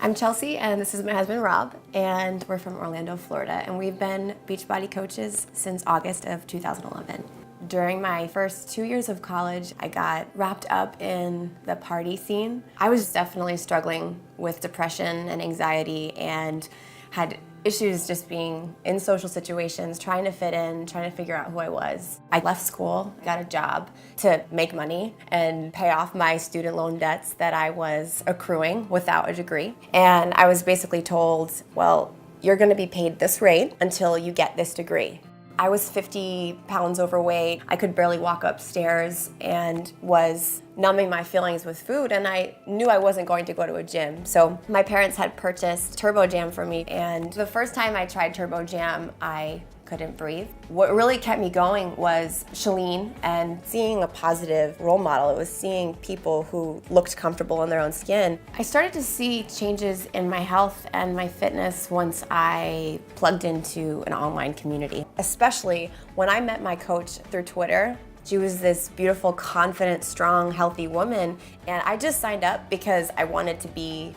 I'm Chelsea, and this is my husband, Rob, and we're from Orlando, Florida, and we've been Beachbody coaches since August of 2011. During my first 2 years of college, I got wrapped up in the party scene. I was definitely struggling with depression and anxiety and had issues just being in social situations, trying to fit in, trying to figure out who I was. I left school, got a job to make money and pay off my student loan debts that I was accruing without a degree. And I was basically told, well, you're gonna be paid this rate until you get this degree. I was 50 pounds overweight. I could barely walk upstairs and was numbing my feelings with food, and I knew I wasn't going to go to a gym. So my parents had purchased Turbo Jam for me, and the first time I tried Turbo Jam, I couldn't breathe. What really kept me going was Shalene and seeing a positive role model. It was seeing people who looked comfortable in their own skin. I started to see changes in my health and my fitness once I plugged into an online community, especially when I met my coach through Twitter. She was this beautiful, confident, strong, healthy woman, and I just signed up because I wanted to be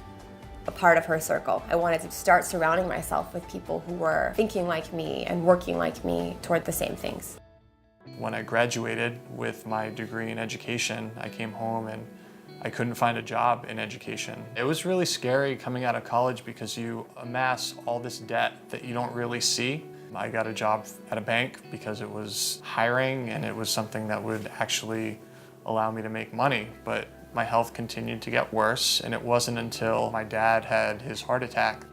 a part of her circle. I wanted to start surrounding myself with people who were thinking like me and working like me toward the same things. When I graduated with my degree in education, I came home and I couldn't find a job in education. It was really scary coming out of college because you amass all this debt that you don't really see. I got a job at a bank because it was hiring and it was something that would actually allow me to make money, but my health continued to get worse, and it wasn't until my dad had his heart attack.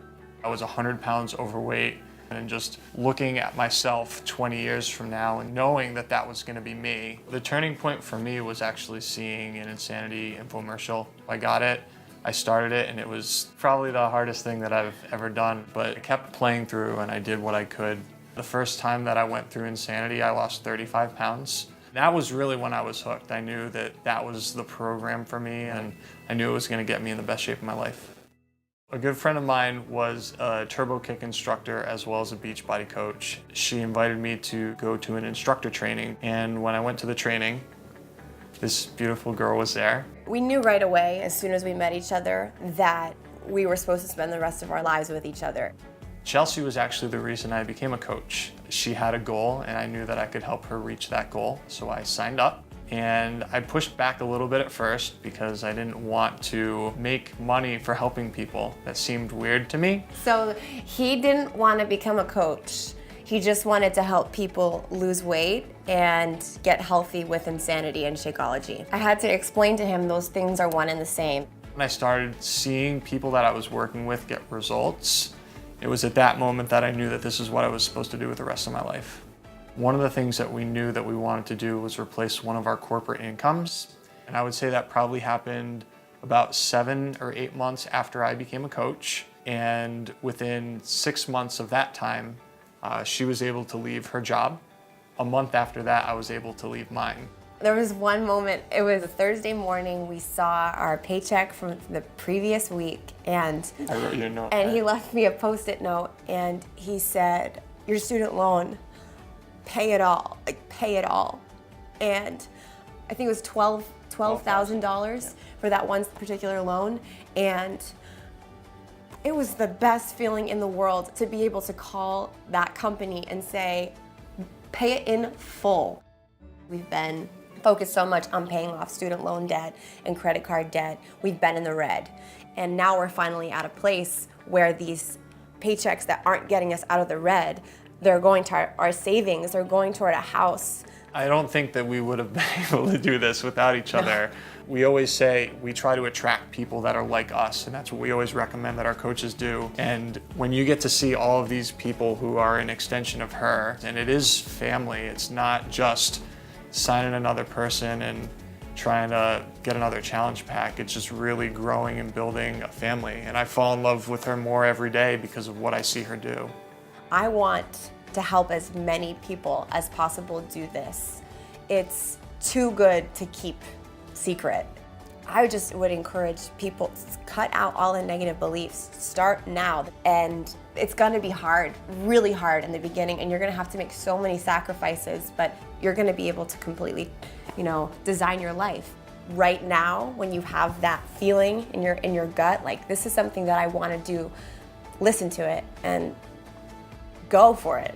I was 100 pounds overweight, and just looking at myself 20 years from now and knowing that that was gonna be me. The turning point for me was actually seeing an Insanity infomercial. I got it, I started it, and it was probably the hardest thing that I've ever done, but I kept playing through and I did what I could. The first time that I went through Insanity, I lost 35 pounds. That was really when I was hooked. I knew that that was the program for me, and I knew it was going to get me in the best shape of my life. A good friend of mine was a turbo kick instructor as well as a Beachbody coach. She invited me to go to an instructor training, and when I went to the training, this beautiful girl was there. We knew right away, as soon as we met each other, that we were supposed to spend the rest of our lives with each other. Chelsea was actually the reason I became a coach. She had a goal and I knew that I could help her reach that goal. So I signed up, and I pushed back a little bit at first because I didn't want to make money for helping people. That seemed weird to me. So he didn't want to become a coach. He just wanted to help people lose weight and get healthy with Insanity and Shakeology. I had to explain to him those things are one and the same. When I started seeing people that I was working with get results, it was at that moment that I knew that this is what I was supposed to do with the rest of my life. One of the things that we knew that we wanted to do was replace one of our corporate incomes. And I would say that probably happened about 7 or 8 months after I became a coach. And within 6 months of that time, she was able to leave her job. A month after that, I was able to leave mine. There was one moment, it was a Thursday morning, we saw our paycheck from the previous week, and I wrote you a note. And he left me a Post-it note, and he said, your student loan, pay it all, like pay it all. And I think it was $12,000 for that one particular loan, and it was the best feeling in the world to be able to call that company and say, pay it in full. We've been focused so much on paying off student loan debt and credit card debt. We've been in the red. And now we're finally at a place where these paychecks that aren't getting us out of the red, they're going to our savings, they're going toward a house. I don't think that we would have been able to do this without each other. We always say we try to attract people that are like us, and that's what we always recommend that our coaches do. And when you get to see all of these people who are an extension of her, and it is family, it's not just signing another person and trying to get another challenge pack. It's just really growing and building a family. And I fall in love with her more every day because of what I see her do. I want to help as many people as possible do this. It's too good to keep secret. I just would encourage people to cut out all the negative beliefs. Start now. And it's gonna be hard, really hard in the beginning, and you're gonna have to make so many sacrifices, but you're gonna be able to completely, design your life. right now, when you have that feeling in your gut, like this is something that I want to do, listen to it and go for it.